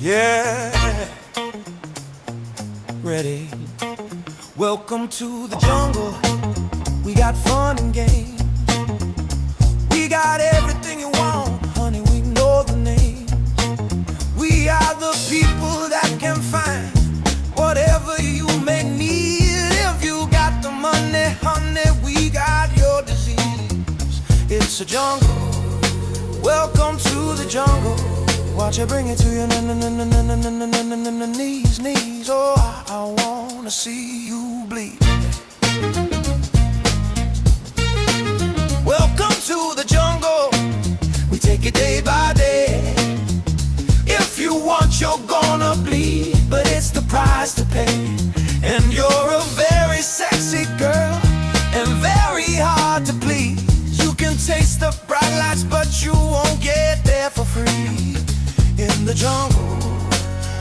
Yeah, ready. Welcome to the jungle. We got fun and games. We got everything you want, honey, we know the names. We are the people that can find whatever you may need. If you got the money, honey, we got your disease. It's a jungle. Welcome to the jungle. Watch it bring it to your knees, knees. Oh, I wanna see you bleed. Welcome to the jungle. We take it day by day. If you want, you're gonna bleed, but it's the price to pay. And you're a very sexy girl and very hard to please. You can taste the bright lights, but you won't get there for free. In the jungle,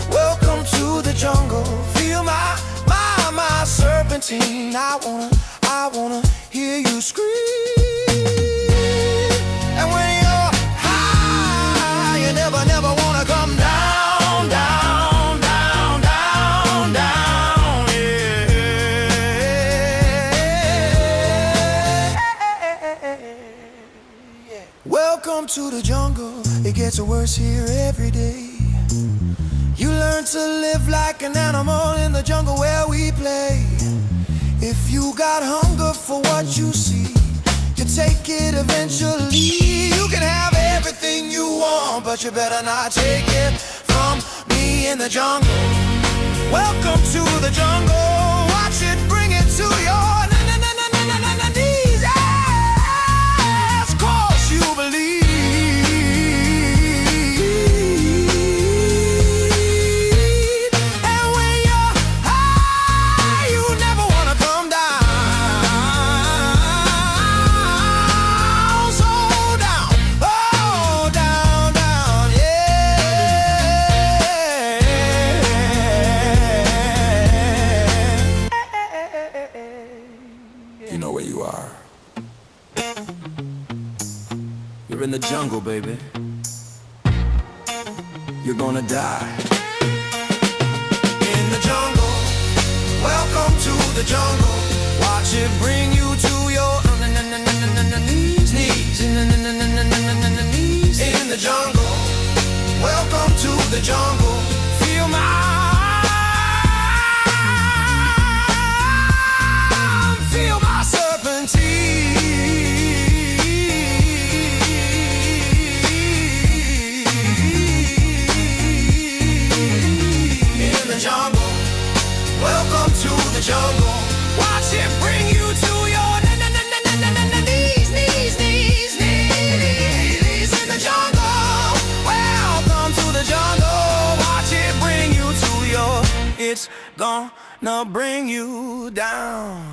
welcome to the jungle. Feel my serpentine. I wanna hear you scream. And when you're high, you never wanna come down, down, down, down, down, yeah. Welcome to the jungle. It gets worse here every day. You learn to live like an animal in the jungle where we play. If you got hunger for what you see, you take it eventually. You can have everything you want, but you better not take it from me in the jungle. Welcome to the jungle. Watch it bring it to your knees. Yes, 'cause you believe. You know where you are. You're in the jungle, baby. You're gonna die. In the jungle, welcome to the jungle. Watch it bring you to your knees, knees. In the jungle, welcome to the jungle. Feel my serpentine. In the jungle, welcome to the jungle. Watch it bring you to your knees, knees, knees, knees. In the jungle, welcome to the jungle. Watch it bring you to your, it's gonna bring you down.